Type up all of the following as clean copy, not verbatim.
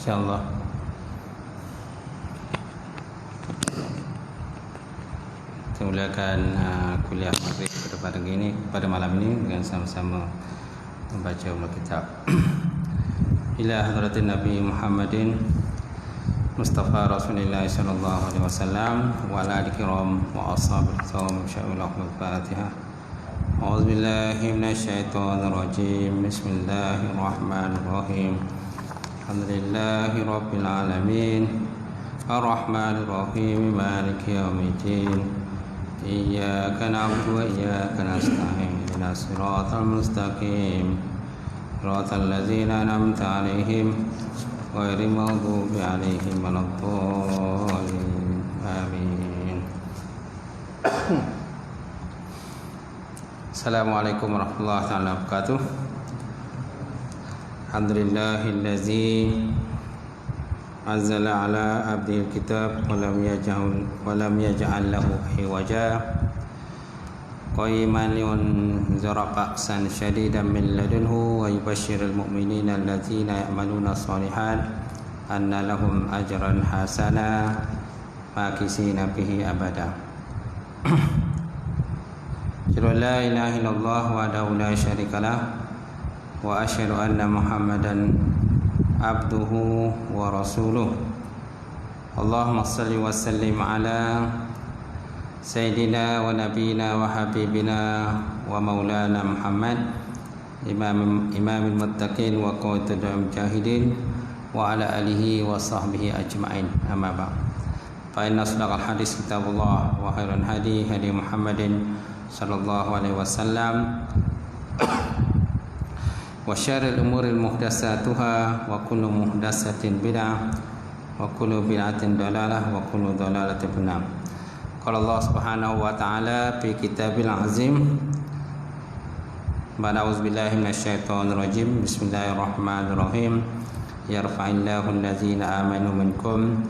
InsyaAllah. Kita mulakan kuliah maghrib pada malam ini dengan sama-sama membaca ulang kitab. Ila hadratin Nabi Muhammadin Mustafa Rasulullah sallallahu alaihi wasallam wa ala alihi kiram wa ashabihi kiram insyaallah al-Fatihah. A'udzu billahi minasyaitonir rajim. Bismillahirrahmanirrahim. Alhamdulillahi rabbil alamin. Ar-Rahmanir Rahim. Maliki yaumiddin. Iyyaka na'budu wa iyyaka nasta'in. Ihdinas siratal mustaqim. Siratal ladzina an'amta 'alaihim ghairil maghdubi 'alaihim waladdallin. Amin. Assalamualaikum warahmatullahi wabarakatuh. Alhamdulillahillazi anzala ala abdil kitab wa lam yaj'al lahu iwaja qayyiman yunzira ba'san shadidan min ladunhu wa yubashshirul mu'minina allazina ya'maluna shalihat anna lahum ajran hasana makisina bihi abada. La ilaha illallah wahdahu la syarikalah wa asyhadu anna Muhammadan abduhu wa rasuluh. Allahumma salli wa sallim ala sayyidina wa nabiyina wa habibina wa maulana Muhammad imamil muttaqin wa qawtudul mujahidin wa ala alihi wa sahbihi ajma'in. Amma ba'd. Fa inna asdaqal hadis kitabullah wa khairal hadi hadi Muhammadin sallallahu alaihi wasallam wa syarril umuri muhdatsatuha wa kullu muhdatsatin bid'ah wa kullu bid'atin dalalah wa kullu dalalatin finnar. Qala Allah Subhanahu wa ta'ala fi kitabil azim. Ba'da auzubillahi minasyaitonir rajim. Bismillahirrahmanirrahim. Yarfa'illahu allazina amanu minkum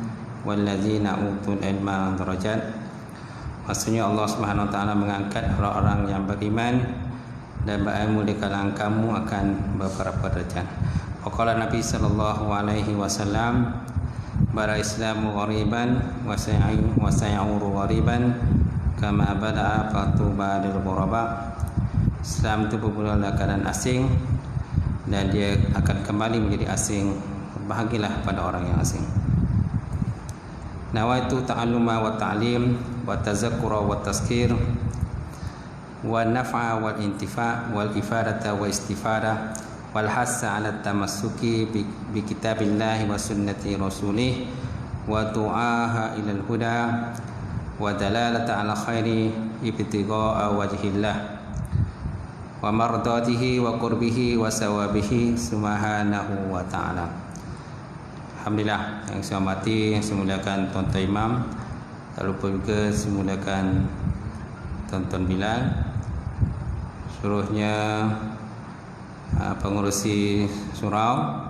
wallazina utul ilma darajat. Maksudnya Allah Subhanahu wa ta'ala mengangkat orang-orang yang beriman dan berilmu di kalangan kamu akan beberapa derajat. Waqala Nabi sallallahu alaihi wasallam, bara islamu ghariban wa sayauru ghariban kama bada'a fatuba lil ghuraba. Islam itu bermula dalam keadaan asing dan dia akan kembali menjadi asing. Bahagialah pada orang yang asing. Nawaitu ta'alluma wa ta'lim wa tazakkura wa tazkir wa naf'a wal intifa' wal ifadata wa istifada wal hassa 'ala tamassuki bi kitabillahi wa sunnati rasulih wa du'aha ilal huda wa dalalata 'ala khairi ibtigha'a wajhillah wa mardatihi wa qurbihi wa sawabihi subhanahu wa ta'ala. Alhamdulillah, yang saya hormati, yang saya muliakan Tuan-Tuan Imam, tak lupa juga saya muliakan Tuan-Tuan Bilal, seluruhnya pengurusi surau,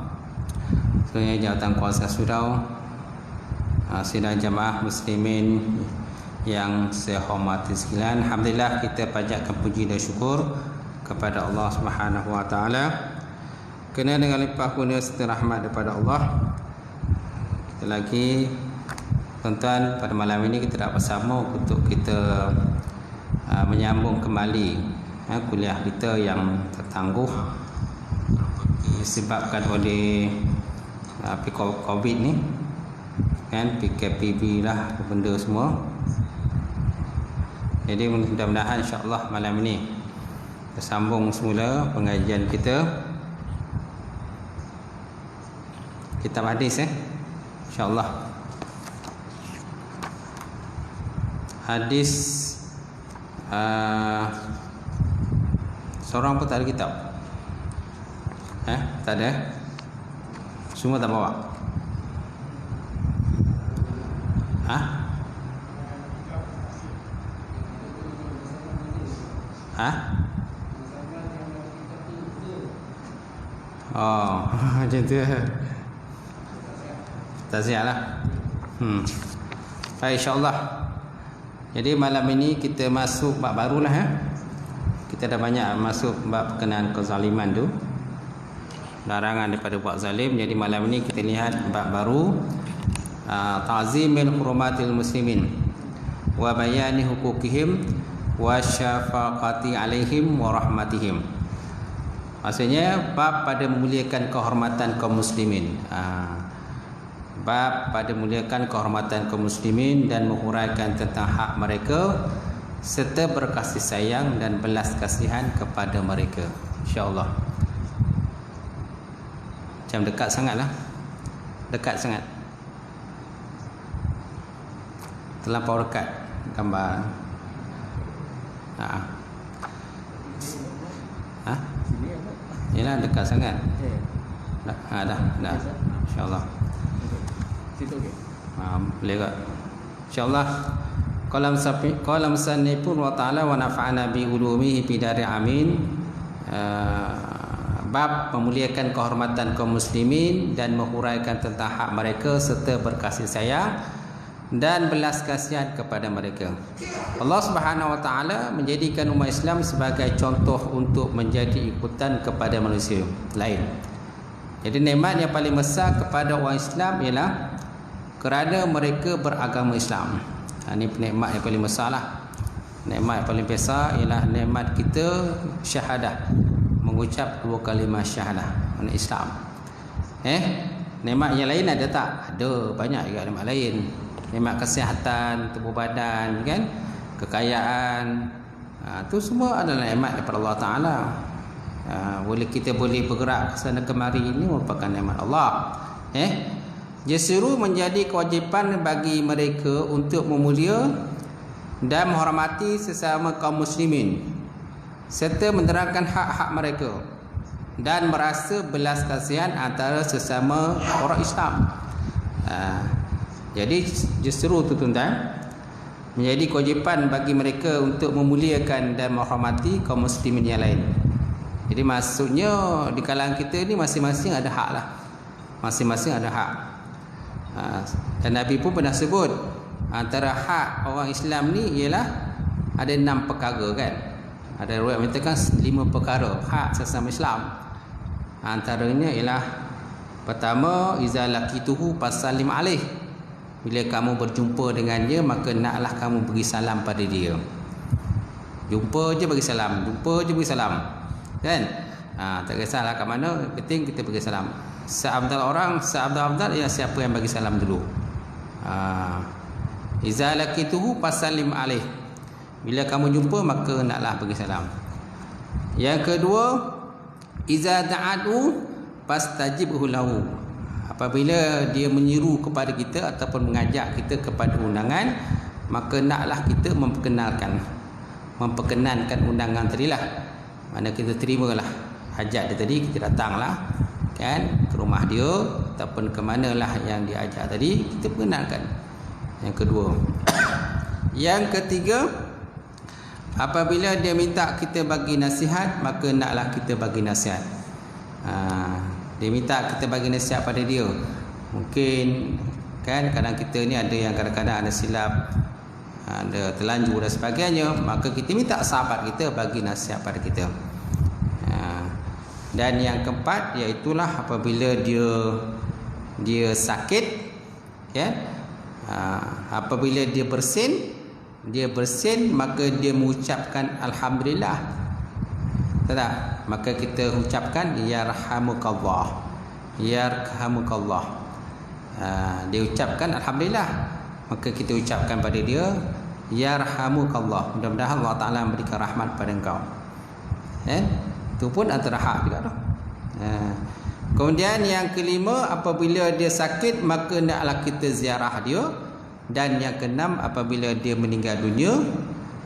seluruhnya jawatan kuasa surau, sidang jamaah muslimin yang saya hormati sekalian. Alhamdulillah, kita panjatkan puji dan syukur kepada Allah Subhanahu wa ta'ala kerana dengan limpah kurnia serta rahmat daripada Allah. Lagi tuan-tuan, pada malam ini kita dapat bersama untuk kita menyambung kembali kuliah kita yang tertangguh disebabkan oleh COVID ni kan, PKPB lah benda semua. Jadi mudah-mudahan insya-Allah malam ini bersambung semula pengajian kita kitab hadis InsyaAllah. Hadis seorang pun tak ada kitab. Tak ada. Semua tak bawa. Oh, macam tu. Tak siap lah. Baik, insyaAllah. Jadi malam ini kita masuk bab baru lah. Kita dah banyak masuk bab berkenaan kezaliman tu. larangan daripada buat zalim. Jadi malam ini kita lihat bab baru, ta'zimil hurumatil muslimin wa bayani hukukihim wa syafaqati alaihim wa rahmatihim. Maksudnya bab pada memuliakan kehormatan kaum muslimin. Bab pada memuliakan kehormatan kaum muslimin dan menguraikan tentang hak mereka serta berkasih sayang dan belas kasihan kepada mereka. InsyaAllah. Macam dekat sangatlah. Dekat sangat. Terlampau dekat gambar. Yalah, dekat sangat. Dah. InsyaAllah. Situ okey. Boleh tak? InsyaAllah. Qala musannifun wa ta'ala wa nafa'ana bi ulumihi fi dari amin. Bab memuliakan kehormatan kaum muslimin dan menghuraikan tentang hak mereka serta berkasih sayang dan belas kasihan kepada mereka. Allah Subhanahu wa taala menjadikan umat Islam sebagai contoh untuk menjadi ikutan kepada manusia lain. Jadi nikmat yang paling besar kepada orang Islam ialah kerana mereka beragama Islam. Ini nikmat yang paling besar lah. Nikmat yang paling besar ialah nikmat kita syahadah, mengucap dua kalimah syahadah, makna Islam. Nikmat yang lain ada tak? Ada, banyak juga nikmat lain. Nikmat kesihatan, tubuh badan, kan? Kekayaan. Itu semua adalah nikmat daripada Allah Taala. Boleh kita boleh bergerak ke sana kemari, ini merupakan nikmat Allah. Justru menjadi kewajipan bagi mereka untuk memulia dan menghormati sesama kaum muslimin serta menerangkan hak-hak mereka dan merasa belas kasihan antara sesama orang Islam. Jadi justru itu tuan-tuan, menjadi kewajipan bagi mereka untuk memuliakan dan menghormati kaum muslimin yang lain. Jadi maksudnya di kalangan kita ni masing-masing ada hak lah. Masing-masing ada hak. Dan Nabi pun pernah sebut antara hak orang Islam ni ialah ada 6 perkara, kan? Ada riwayat mengatakan 5 perkara hak sesama Islam. Antaranya ialah pertama, iza laqituhu fasallim alaih. Bila kamu berjumpa dengan dia, maka naklah kamu beri salam pada dia. Jumpa je bagi salam, jumpa je bagi salam, kan? Tak kisahlah kat mana, penting kita bagi salam. Seabdal orang, seabdal ialah siapa yang bagi salam dulu. Iza laqituhu fasallim alaih. Bila kamu jumpa, maka naklah bagi salam. Yang kedua, iza da'atu fastajibhu lahu. Apabila dia menyeru kepada kita ataupun mengajak kita kepada undangan, maka naklah kita memperkenankan undangan tadilah. Mana kita terimalah hajat dia tadi, kita datanglah, kan, ke rumah dia ataupun ke manalah yang dia ajak tadi, kita perkenalkan. Yang kedua. Yang ketiga, apabila dia minta kita bagi nasihat, maka naklah kita bagi nasihat. Dia minta kita bagi nasihat pada dia. Mungkin, kan, kadang kita ni ada yang kadang-kadang ada silap, ada terlanjur dan sebagainya, maka kita minta sahabat kita bagi nasihat pada kita. Dan yang keempat, iaitulah apabila dia sakit, kan, apabila dia bersin, maka dia mengucapkan alhamdulillah. Tak? Maka kita ucapkan yarhamukallah. Yarhamukallah. Dia ucapkan alhamdulillah, maka kita ucapkan pada dia yarhamukallah. Mudah-mudahan Allah Taala memberikan rahmat pada engkau. Itu pun antara hak juga tu. Kemudian yang kelima, apabila dia sakit, maka naklah kita ziarah dia. Dan yang keenam, apabila dia meninggal dunia,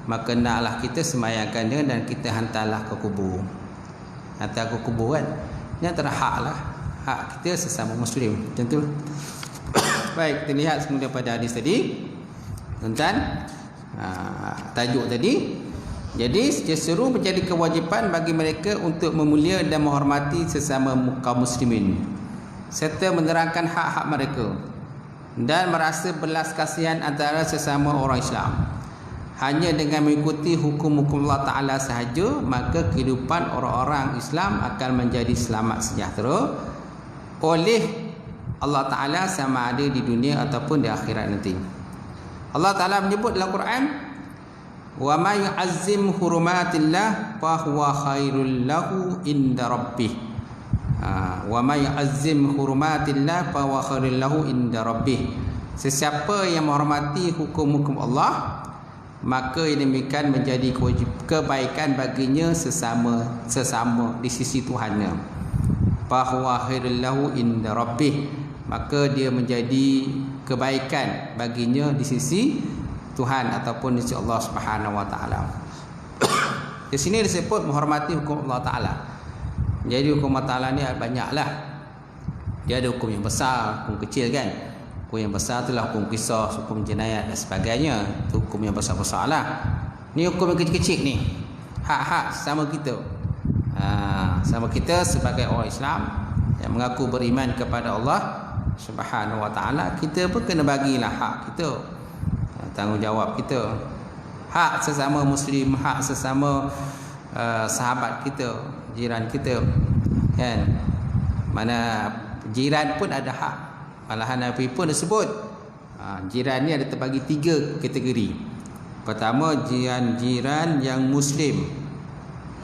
maka naklah kita semayangkan dia dan kita hantarlah ke kubur. Hantar ke kubur, kan? Ini antara hak lah. Hak kita sesama muslim. Macam tu. Baik, kita lihat semula pada hadis tadi. Tuan-tuan, tajuk tadi. Jadi justru menjadi kewajipan bagi mereka untuk memulia dan menghormati sesama kaum muslimin serta menerangkan hak-hak mereka dan merasa belas kasihan antara sesama orang Islam. hanya dengan mengikuti hukum-hukum Allah Ta'ala sahaja, maka kehidupan orang-orang Islam akan menjadi selamat sejahtera oleh Allah Ta'ala, sama ada di dunia ataupun di akhirat nanti. Allah Ta'ala menyebut dalam Quran, wa ma yu'azzim hurumatillah fa huwa khairul lahu inda rabbih. Wa ma yu'azzim hurumatillah fa huwa khairul lahu inda rabbih. Sesiapa yang menghormati hukum-hukum Allah, maka yang demikian menjadi kebaikan baginya sesama di sisi Tuhannya. Fa huwa khairul lahu inda rabbih, maka dia menjadi kebaikan baginya di sisi Tuhan ataupun di sisi Allah Subhanahu wa taala. Di sini disebut menghormati hukum Allah Taala. Jadi hukum Allah Taala ni banyaklah. Dia ada hukum yang besar, hukum kecil kan. Hukum yang besar itulah hukum qisas, hukum jenayat dan sebagainya. Itu hukum yang besar-besarlah. Ni hukum yang kecil-kecil ni. Hak-hak sama kita. Sama kita sebagai orang Islam yang mengaku beriman kepada Allah Subhanahu wa taala, kita pun kena bagilah hak kita. Tanggungjawab kita, hak sesama Muslim, hak sesama sahabat kita, jiran kita, kan? Mana jiran pun ada hak. Malahan Nabi pun disebut jiran ni ada terbagi 3 kategori. Pertama, jiran yang Muslim.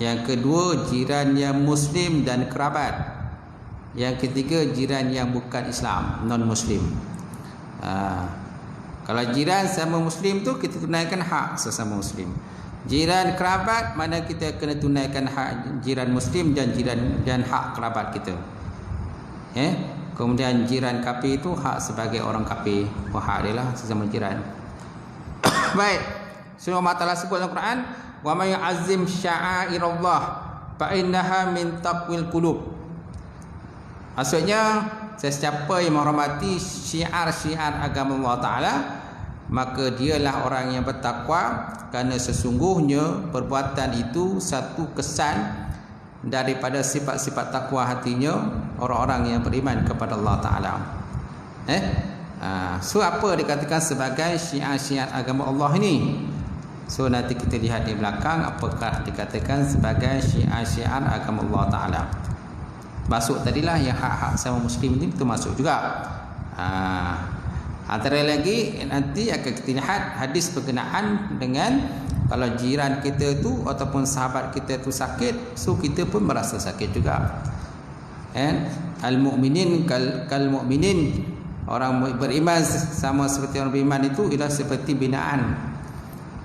Yang kedua, jiran yang Muslim dan kerabat. Yang ketiga, jiran yang bukan Islam, non-Muslim. Kalau jiran sama Muslim tu, kita tunaikan hak sesama Muslim. Jiran kerabat, mana kita kena tunaikan hak jiran Muslim dan hak kerabat kita. Kemudian jiran kafir itu hak sebagai orang kafir, hak dia lah sesama jiran. Baik, surah Allah Ta'ala sebut dalam Quran, wa may yu'azzim sya'airallah fa innaha min taqwil qulub. Maksudnya, sesiapa yang menghormati syiar-syiar agama Allah Ta'ala, maka dialah orang yang bertakwa, kerana sesungguhnya perbuatan itu satu kesan daripada sifat-sifat takwa hatinya orang-orang yang beriman kepada Allah Ta'ala. So apa dikatakan sebagai syiar-syiar agama Allah ini? So nanti kita lihat di belakang apakah dikatakan sebagai syiar-syiar agama Allah Ta'ala. Masuk tadilah yang hak-hak sama Muslim ini, itu masuk juga. Antara lagi nanti akan kita lihat hadis berkenaan dengan kalau jiran kita tu ataupun sahabat kita tu sakit, so kita pun merasa sakit juga. Al-mu'minin kal mu'minin, orang beriman sama seperti orang beriman itu ialah seperti binaan.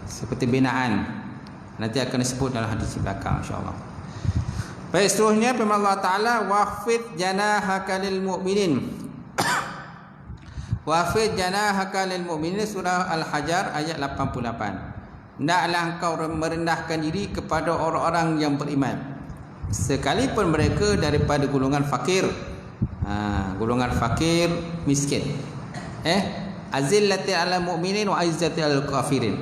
Seperti binaan. Nanti akan disebut dalam hadis belakang insya-Allah. Baik, seterusnya firman Allah Ta'ala, waqfid janahaka lil mu'minin. Waqfid janahaka lil mu'minin, surah Al-Hajar ayat 88. Hendaklah engkau merendahkan diri kepada orang-orang yang beriman, sekalipun mereka daripada golongan fakir. Golongan fakir, miskin. Azillatil 'alal mu'minin wa izzatil 'alal kafirin.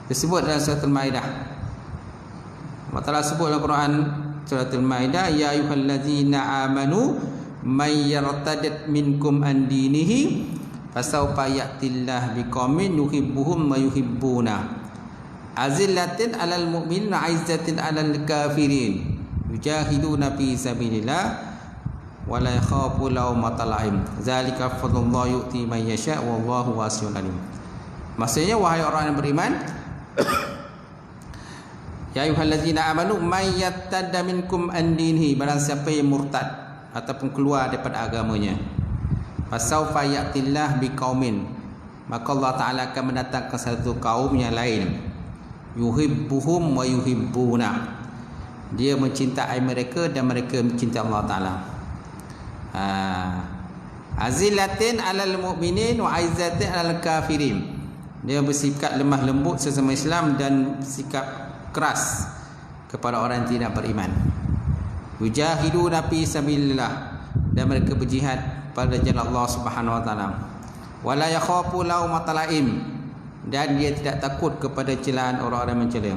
Disebut dalam surah Al-Maidah. Allah Ta'ala sebut dalam Quran surah Al-Maidah, ya ayyuhallazina amanu may yartadid minkum an dinihi fasawfa ya'tillahu biqaumin yuhibbuhum wa yuhibbuna azillatin 'alal mu'minin 'izzatin 'alal kafirin yujahiduna fi sabilillah wa la yakhafu lawmata laim zalika fadlullah yu'ti man yasha wallahu wasi'un alim. Maksudnya, wahai orang yang beriman, ya ayyuhallazina amanu may yattadda minkum an dinihi, barang siapa yang murtad ataupun keluar daripada agamanya, fasaufa ya'tillah biqaumin, maka Allah Ta'ala akan mendatangkan satu kaum yang lain, yuhibbuhum wa yuhibbuna, dia mencintai mereka dan mereka mencintai Allah Ta'ala. Azillatin 'alal mu'minin wa 'izzatin 'alal kafirin, dia bersikap lemah lembut sesama Islam dan sikap keras kepada orang yang tidak beriman. Yujahiduna fi sabilillah, dan mereka berjihad pada jalan Allah Subhanahu wa taala. Wala yakhafu laumata laim, dan dia tidak takut kepada celaan orang-orang mencela.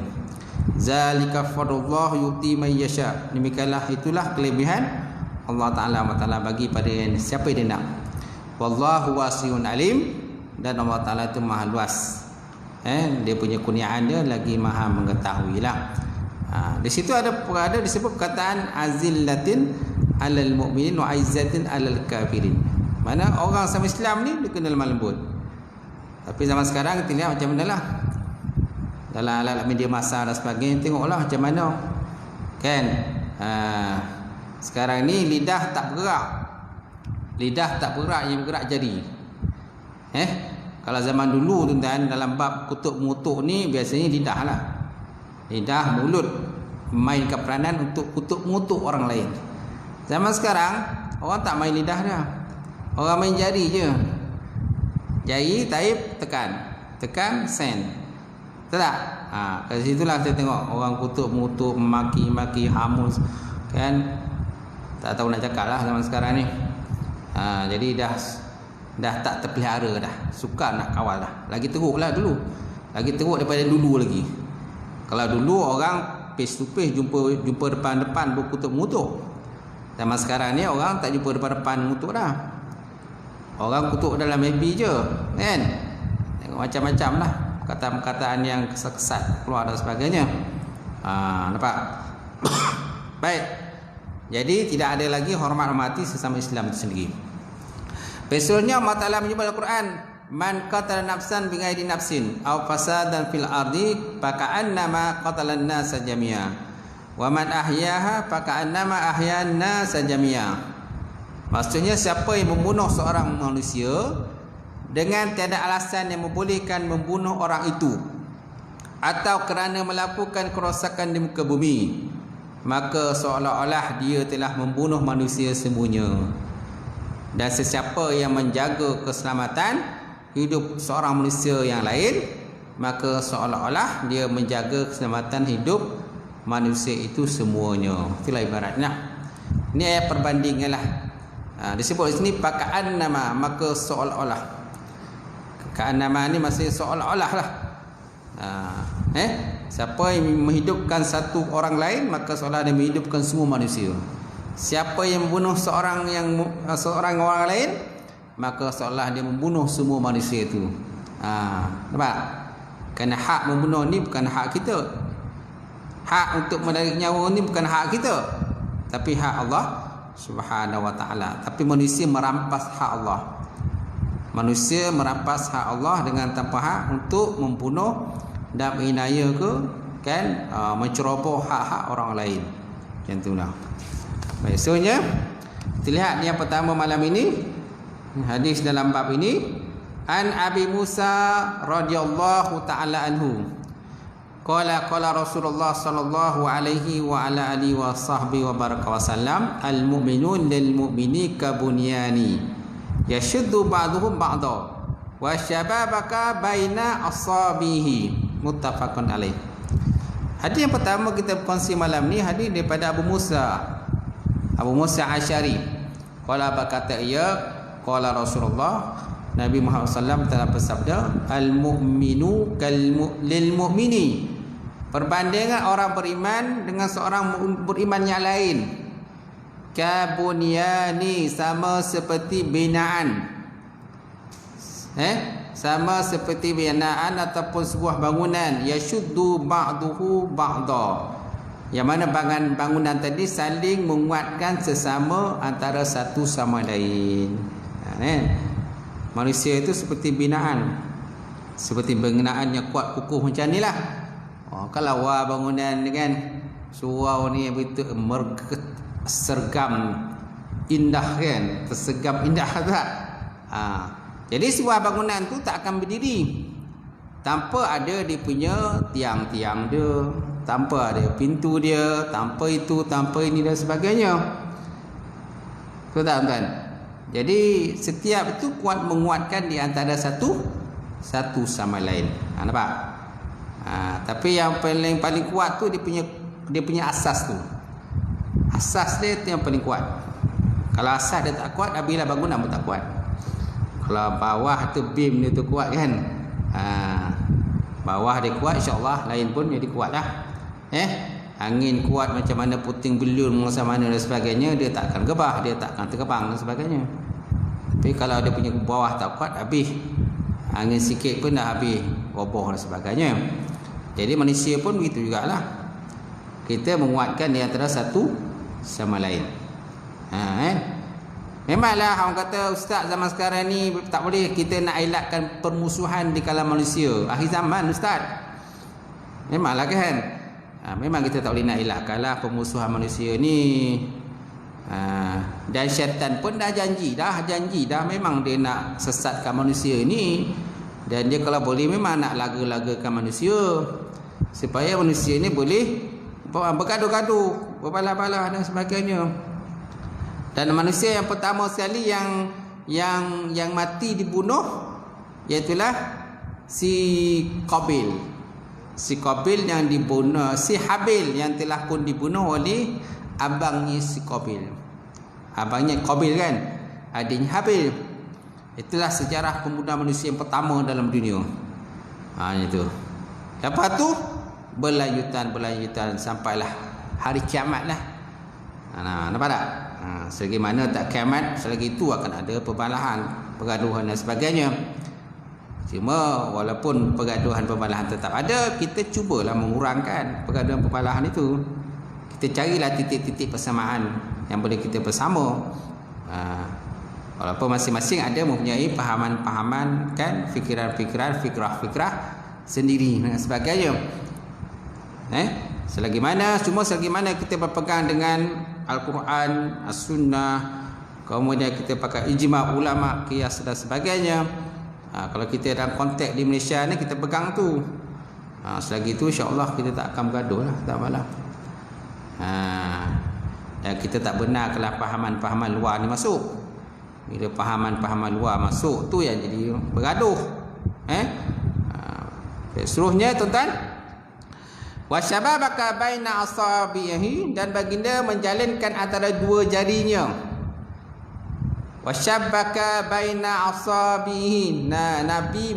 Zalika fadlullah yu'ti man yasha, demikianlah itulah kelebihan Allah Taala bagi pada siapa yang dia nak. Wallahu wasi'un alim, dan Allah Taala itu maha luas Dia punya kurniaan dia lagi maha mengetahui lah. Di situ ada disebut perkataan azillatin alal mu'minin wa izzatin alal kafirin. Mana orang sama Islam ni dia kena lemah lembut. Tapi zaman sekarang kita lihat macam mana lah. Dalam alat media massa dan sebagainya, tengoklah macam mana. Kan? Sekarang ni lidah tak bergerak. Lidah tak bergerak, yang bergerak jari. Kalau zaman dulu tuan-tuan, dalam bab kutub mutuk ni biasanya lidah lah. Lidah, mulut mainkan peranan untuk kutub mutuk orang lain. Zaman sekarang orang tak main lidah dah. Orang main jari je. Jari, taip, tekan, send. Betul tak? Kat situlah kita tengok orang kutub mutuk, maki-maki, hamus, kan? Tak tahu nak cakap lah zaman sekarang ni. Jadi dah tak terpelihara dah. Suka nak kawal dah. Lagi teruk lah dulu. Lagi teruk daripada dulu lagi. Kalau dulu orang face to face, jumpa depan-depan berkutub mutuk. Zaman sekarang ni orang tak jumpa depan-depan mutuk dah. Orang kutuk dalam FB je, kan? Tengok macam-macam lah perkataan-perkataan yang kesat-kesat keluar dan sebagainya. Nampak? Baik. Jadi tidak ada lagi hormat-hormati sesama Islam itu sendiri. Besarnya Allah Ta'ala menyebut Al-Quran, man qatala nafsan bighairi nafsin aw fasadan fil ardi faka'annama qatalan nasa jami'a wa man ahyaha faka'annama ahyan nasa jami'a. Maksudnya siapa yang membunuh seorang manusia dengan tiada alasan yang membolehkan membunuh orang itu, atau kerana melakukan kerosakan di muka bumi, maka seolah-olah dia telah membunuh manusia semuanya. Dan sesiapa yang menjaga keselamatan hidup seorang manusia yang lain, maka seolah-olah dia menjaga keselamatan hidup manusia itu semuanya. Itulah ibaratnya. Ini ayat perbandingan lah. Disebut di sini pakaan nama, maka seolah-olah. Pakaan nama ni maksudnya seolah-olah lah. Siapa yang menghidupkan satu orang lain, maka seolah dia menghidupkan semua manusia. Siapa yang membunuh seorang orang lain, maka seolah dia membunuh semua manusia itu. Nampak? Kerana hak membunuh ni bukan hak kita. Hak untuk menarik nyawa ni bukan hak kita, tapi hak Allah Subhanahu wa ta'ala. Tapi manusia merampas hak Allah. Manusia merampas hak Allah dengan tanpa hak untuk membunuh dan menginaya ke, kan, menceroboh hak-hak orang lain. Macam itulah. Baik, seterusnya kita lihat yang pertama malam ini, hadis dalam bab ini. An Abi Musa radhiyallahu ta'ala anhu qala Rasulullah sallallahu alaihi wa ala alihi wa sahbihi wa baraka wasallam, al mu'minun lil mu'mini ka bunyani yashuddu ba'duhum ba'da wa syababaka baina asabihi, muttafaqun alaih. Hadis yang pertama kita kongsi malam ni hadis daripada Abu Musa Asy'ari. Qala berkata ia, qala Rasulullah, Nabi Muhammad SAW telah bersabda, al mu'minu lil mu'mini, perbandingan orang beriman dengan seorang beriman yang lain, kabunyani, sama seperti binaan, sama seperti binaan ataupun sebuah bangunan, yashuddu ba'duhu ba'da, yang mana bangunan tadi saling menguatkan sesama antara satu sama lain. Manusia itu seperti binaan, seperti bangunan yang kuat kukuh macam ni lah. Kalau bangunan ni kan, surau ni begitu sergam indah kan, tersegam indah tak? Jadi sebuah bangunan tu tak akan berdiri tanpa ada dia punya tiang-tiang dia, tanpa ada pintu dia, tanpa itu, tanpa ini dan sebagainya. Betul tak tuan? Jadi setiap itu kuat menguatkan di antara satu sama lain. Nampak? Tapi yang paling kuat tu dia punya asas tu. Asas dia tu yang paling kuat. Kalau asas dia tak kuat, habislah bangunan pun tak kuat. Kalau bawah tu beam dia tu kuat kan, bawah dia kuat, insya-Allah lain pun jadi kuatlah. Angin kuat macam mana, puting beliung macam mana dan sebagainya, dia tak akan gebah, dia tak akan terbang dan sebagainya. Tapi kalau dia punya bawah tak kuat, habis. Angin sikit pun dah habis. roboh dan sebagainya. Jadi manusia pun begitu jugalah. Kita menguatkan di antara satu sama lain. Memanglah orang kata ustaz zaman sekarang ni tak boleh kita nak elakkan permusuhan di kalangan manusia. Akhir zaman ustaz. Memanglah kan. Memang kita tak boleh nak elakkanlah permusuhan manusia ni. Dan syaitan pun dah janji dah memang dia nak sesatkan manusia ni. Dan dia kalau boleh memang nak laga-lagakan manusia supaya manusia ni boleh bergaduh-gaduh, berbalah-balah dan sebagainya. Dan manusia yang pertama sekali yang mati dibunuh iaitulah si Qabil. Si Qabil yang dibunuh, si Habil yang telah pun dibunuh oleh abangnya si Qabil. Abangnya Qabil kan, adiknya Habil. Itulah sejarah pembunuhan manusia yang pertama dalam dunia. Itu. Lepas tu berlanjutan sampailah hari kiamat lah. Nampak tak? Selagi mana tak kiamat, selagi itu akan ada perbalahan, pergaduhan dan sebagainya. Cuma walaupun pergaduhan-perbalahan tetap ada, kita cubalah mengurangkan pergaduhan-perbalahan itu. Kita carilah titik-titik persamaan yang boleh kita bersama. Walaupun masing-masing ada mempunyai pahaman-pahaman kan, fikiran-fikiran, fikrah-fikrah sendiri dan sebagainya. Selagi mana kita berpegang dengan Al-Quran, As-Sunnah, kemudian kita pakai ijma' ulama, qiyas dan sebagainya. Kalau kita dalam konteks di Malaysia ni kita pegang tu. Selagi itu insya-Allah kita tak akan bergaduh lah, tak apalah. Dan kita tak benar kalau pahaman-pahaman luar ni masuk. Bila pahaman-pahaman luar masuk tu yang jadi bergaduh. Seterusnya tuan-tuan, wasyababaka baina asabihi, dan baginda menjalinkan antara dua jarinya. Wasyabaka baina asabihi. Nabi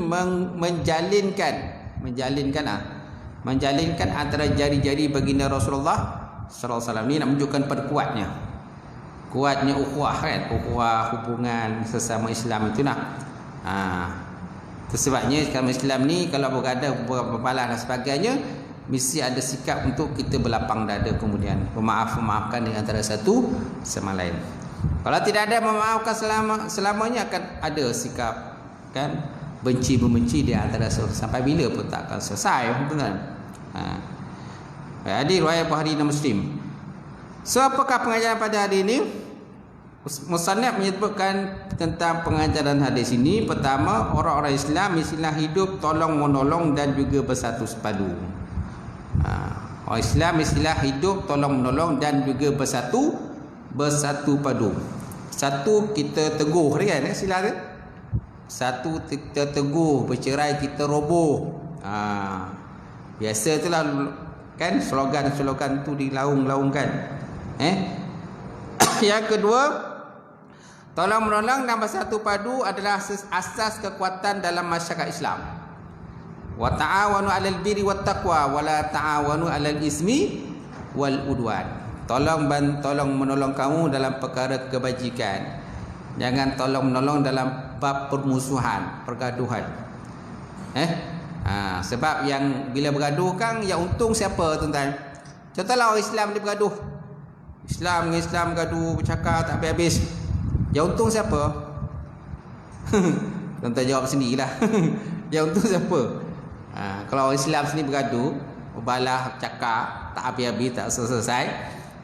menjalinkan antara jari-jari baginda Rasulullah sallallahu alaihi wasallam. Ni nak menunjukkan pada kuatnya ukhuwah kan, ukhuwah hubungan sesama Islam itu nah. Sebabnya kalau Islam ni kalau bergaduh, berbalah dan sebagainya, mesti ada sikap untuk kita berlapang dada, kemudian memaafkan di antara satu sama lain. Kalau tidak ada memaafkan selamanya, akan ada sikap kan benci-membenci di antara satu, sampai bila pun tak akan selesai, betul-betul. Hadis riwayat Bukhari dan Muslim. So apakah pengajaran pada hari ini? Musannaf menyebutkan tentang pengajaran hadis ini. Pertama, orang-orang Islam mestilah hidup tolong menolong dan juga bersatu sepadu. Orang Islam mestilah hidup tolong menolong dan juga bersatu padu. Satu kita teguh kan, sila kan? Satu kita teguh, bercerai kita roboh. Biasa itulah kan slogan-slogan tu dilaung-laungkan. Yang kedua, tolong menolong dan bersatu padu adalah asas kekuatan dalam masyarakat Islam. Wa ta'awanu 'alal birri wat taqwa wa la ta'awanu 'alal ismi wal udwan. Tolong menolong kamu dalam perkara kebajikan. Jangan tolong menolong dalam bab permusuhan, pergaduhan. Sebab yang bila bergaduh kan yang untung siapa tuan-tuan? Contohlah orang Islam dia bergaduh. Islam dengan Islam bergaduh, bercakap tak habis-habis. Yang untung siapa? Tuan-tuan jawab sendirilah. Yang untung siapa? Kalau orang Islam sini bergaduh, berbalah, cakap tak habis-habis, tak selesai,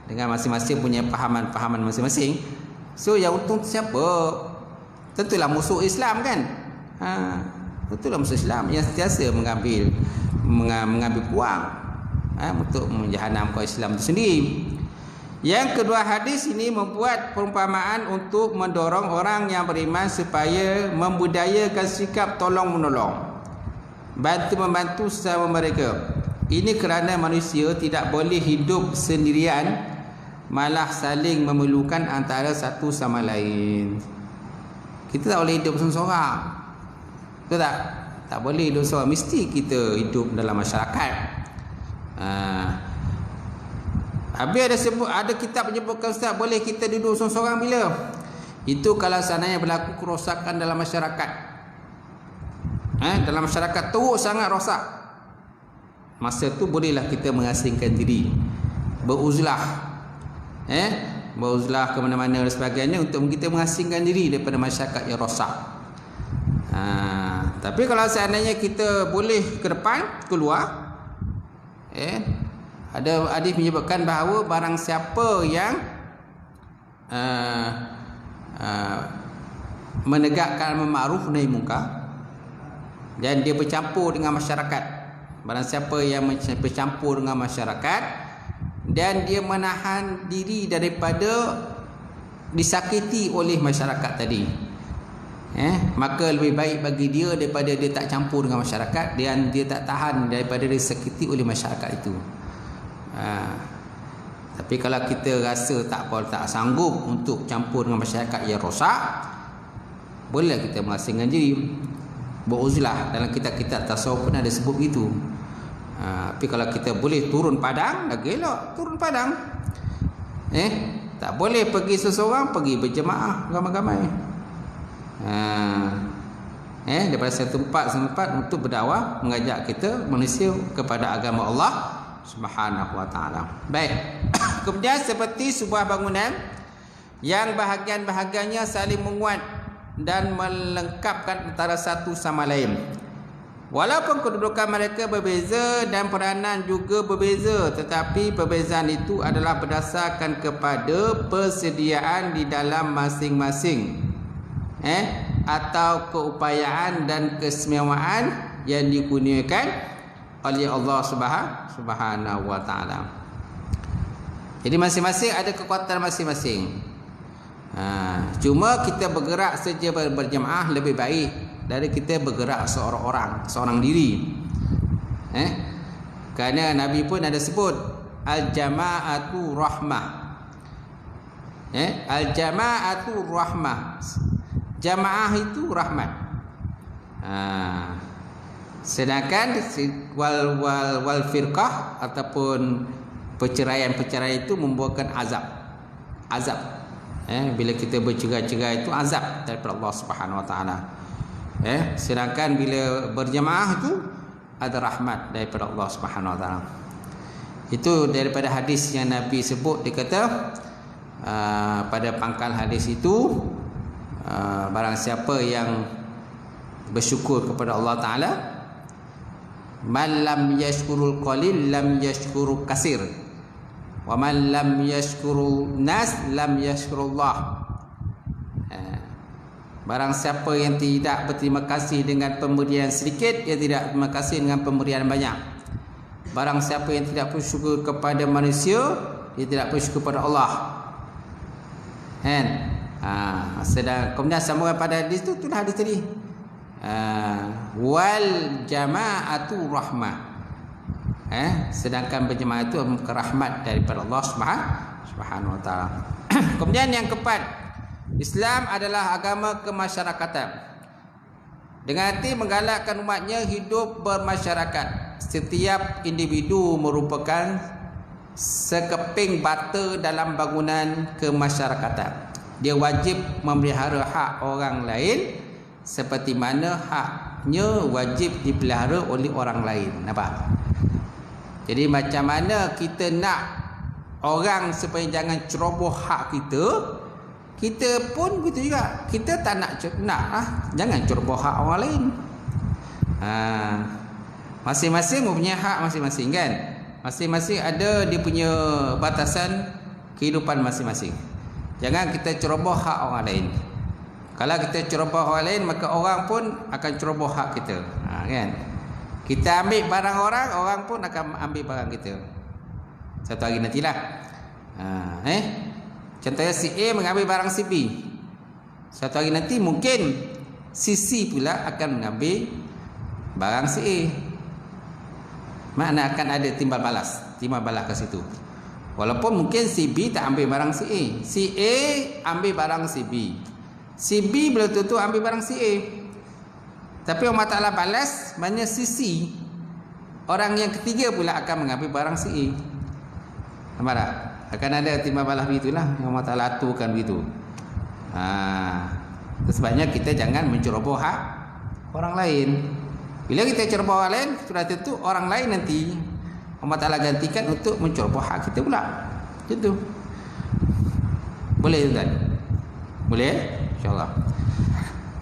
dengan masing-masing punya pahaman-pahaman masing-masing. So yang untung siapa? Tentulah musuh Islam kan. Tentulah musuh Islam yang sentiasa mengambil peluang untuk menjahanamkan Islam itu sendiri. Yang kedua, hadis ini membuat perumpamaan untuk mendorong orang yang beriman supaya membudayakan sikap tolong menolong, bantu-membantu sesama mereka. Ini kerana manusia tidak boleh hidup sendirian, malah saling memerlukan antara satu sama lain. Kita tak boleh hidup seorang-seorang. Betul tak? Tak boleh hidup seorang. Mesti kita hidup dalam masyarakat. Habis ada kitab menyebutkan, Ustaz, boleh kita duduk seorang-seorang bila? Itu kalau seandainya berlaku kerosakan dalam masyarakat. dalam masyarakat teruk sangat rosak, masa tu bolehlah kita mengasingkan diri, beruzlah, beruzlah ke mana-mana dan sebagainya untuk kita mengasingkan diri daripada masyarakat yang rosak. Tapi kalau seandainya kita boleh ke depan, keluar, ada hadis menyebutkan bahawa barang siapa yang menegakkan ma'ruf nahi munkar dan dia bercampur dengan masyarakat, barang siapa yang bercampur dengan masyarakat dan dia menahan diri daripada disakiti oleh masyarakat tadi, maka lebih baik bagi dia daripada dia tak campur dengan masyarakat dan dia tak tahan daripada disakiti oleh masyarakat itu. Tapi kalau kita rasa tak sanggup untuk campur dengan masyarakat yang rosak, boleh kita mengasingkan diri, beruzlah. Dalam kitab-kitab tasawuf pun ada sebut itu. Tapi kalau kita boleh turun padang, dah gelak turun padang. Tak boleh pergi seseorang, pergi berjemaah ramai-ramai. Daripada satu tempat untuk berdakwah, mengajak kita manusia kepada agama Allah Subhanahu wa taala. Baik. Kemudian seperti sebuah bangunan yang bahagian-bahagiannya saling menguat dan melengkapkan antara satu sama lain. Walaupun kedudukan mereka berbeza dan peranan juga berbeza, tetapi perbezaan itu adalah berdasarkan kepada persediaan di dalam masing-masing, atau keupayaan dan keistimewaan yang dikurniakan oleh Allah Subhanahu wa taala. Jadi masing-masing ada kekuatan masing-masing. Cuma kita bergerak saja berjemaah lebih baik dari kita bergerak seorang diri. Kerana Nabi pun ada sebut al-jama'atu rahmah. Al-jama'atu rahmah. Jamaah itu rahmat. Sedangkan wal firqah ataupun perceraian-perceraian itu membuahkan azab. Bila kita bercerai-cerai itu azab daripada Allah Subhanahu wa taala. Sedangkan bila berjamaah itu ada rahmat daripada Allah Subhanahu wa taala. Itu daripada hadis yang Nabi sebut, dia kata pada pangkal hadis itu, barang siapa yang bersyukur kepada Allah taala, man lam yashkurul qalil lam yashkurul kasir, wa man lam yashkurul nas lam yashkurullah. Barang siapa yang tidak berterima kasih dengan pemberian sedikit, dia tidak berterima kasih dengan pemberian banyak. Barang siapa yang tidak bersyukur kepada manusia, dia tidak bersyukur kepada Allah. Sedang kemudian sambungan pada hadis itu, itulah hadis tadi. Wal jama'atu rahmah. Sedangkan berjemaah itu rahmat daripada Allah Subhanahu wa taala. Kemudian yang keempat, Islam adalah agama kemasyarakatan. Dengan arti menggalakkan umatnya hidup bermasyarakat. Setiap individu merupakan sekeping bata dalam bangunan kemasyarakatan. Dia wajib memelihara hak orang lain seperti mana haknya wajib dipelihara oleh orang lain. Nampak? Jadi macam mana kita nak orang supaya jangan ceroboh hak kita, kita pun begitu juga. Kita tak nak jangan ceroboh hak orang lain. Masing-masing mempunyai hak masing-masing, kan? Masing-masing ada dia punya batasan kehidupan masing-masing. Jangan kita ceroboh hak orang lain. Kalau kita ceroboh orang lain, maka orang pun akan ceroboh hak kita. Kan? Kita ambil barang orang, orang pun akan ambil barang kita. Satu hari nantilah. Contohnya si A mengambil barang si B. Satu hari nanti mungkin si C pula akan mengambil barang si A. Makna akan ada timbal balas ke situ. Walaupun mungkin si B tak ambil barang si A. Si A ambil barang si B. Si B belum tentu ambil barang si A. Tapi Allah Ta'ala balas maknanya si C, orang yang ketiga pula akan mengambil barang si A. Nampak tak? Akan ada timbal balas begitulah. Allah Ta'ala aturkan begitu. Sebabnya kita jangan menceroboh hak orang lain. Bila kita ceroboh orang lain, sudah tentu orang lain nanti Allah Ta'ala gantikan untuk menceroboh hak kita pula. Macam tu. Boleh Ustaz? Boleh? InsyaAllah.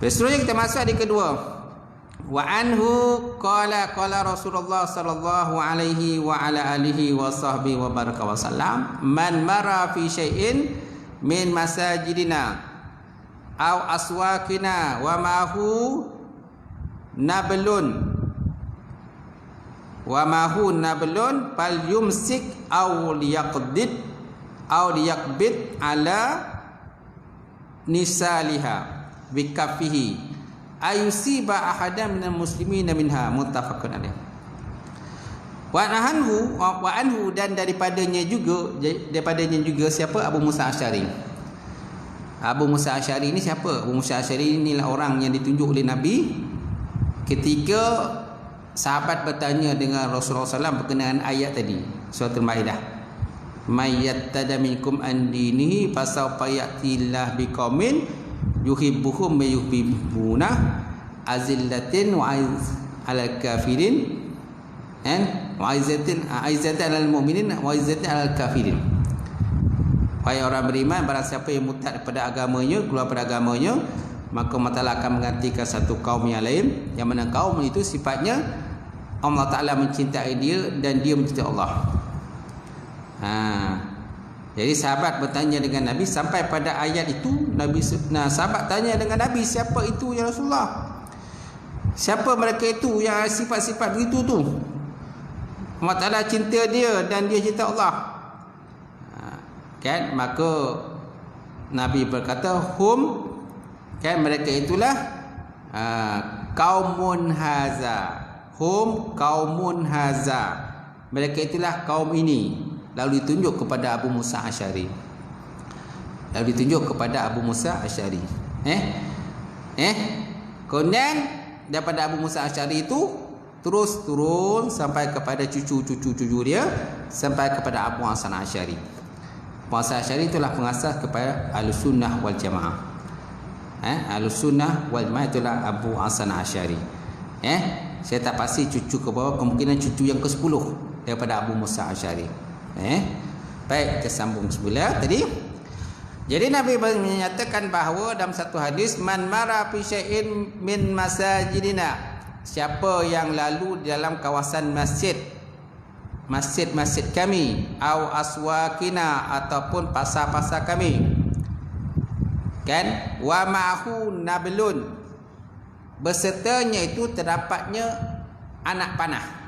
Seterusnya kita masuk hadis kedua. Wa anhu qala Rasulullah sallallahu alaihi wa ala alihi wa sahbihi wa baraka wa sallam, man mara fi syai'in min masajidina aw aswaqina wa mahu nablun fal yumsik aw liyaqbid ala nisaliha bikafihi ayusiba ahadan minal muslimina minha, muttafaqun alaih. Wa anhu dan daripadanya juga siapa? Abu Musa Asy'ari. Abu Musa Asy'ari ini siapa? Abu Musa Asy'ari inilah orang yang ditunjuk oleh Nabi ketika sahabat bertanya dengan Rasulullah SAW berkenaan ayat tadi, surah Al-Maidah. May yattada minkum an dinihi fasawfa ya'tillah biqaumin yuhibbuhum wa yuhibbuna azillatin wa alal kafirin wa aizatin alal mu'minin wa aizatin alal kafirin. Wahai orang beriman, barang siapa yang murtad pada agamanya, keluar pada agamanya, maka Allah Ta'ala akan menggantikan satu kaum yang lain, yang mana kaum itu sifatnya Allah Ta'ala mencintai dia dan dia mencintai Allah. Jadi sahabat bertanya dengan Nabi sampai pada ayat itu. Sahabat tanya dengan Nabi, siapa itu ya Rasulullah? Siapa mereka itu yang sifat-sifat begitu tu? Allah Ta'ala cinta dia dan dia cinta Allah. Kan? Maka Nabi berkata, mereka itulah kaumun haza. Kaumun haza. Mereka itulah kaum ini. Lalu ditunjuk kepada Abu Musa Asy'ari. Kemudian daripada Abu Musa Asy'ari itu terus turun sampai kepada cucu dia, sampai kepada Abu Hasan Asy'ari. Abu Hasan Asy'ari itulah pengasas kepada Ahlussunnah wal Jamaah. Ahlussunnah wal Jamaah itulah Abu Hasan Asy'ari. Saya tak pasti cucu ke bawah, kemungkinan cucu yang ke-10 daripada Abu Musa Asy'ari. Baik, kita sambung semula tadi. Jadi Nabi menyatakan bahawa dalam satu hadis, man mara fi syai'in min masajidina, siapa yang lalu di dalam kawasan masjid kami, au aswaqina, ataupun pasar-pasar kami, kan, wa ma'hu nablun, bersertanya itu terdapatnya anak panah.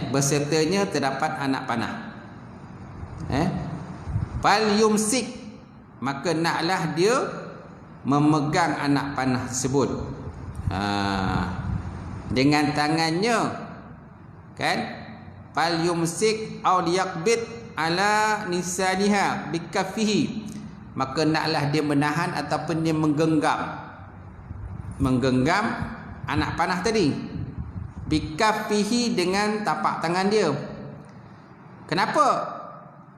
Bersertanya terdapat anak panah. Fal yumsik, maka naklah dia memegang anak panah tersebut dengan tangannya, kan? Fal yumsik aw liyaqbid ala nisaniha bikafihi, maka naklah dia menahan ataupun dia menggenggam anak panah tadi bikafihi, dengan tapak tangan dia. Kenapa?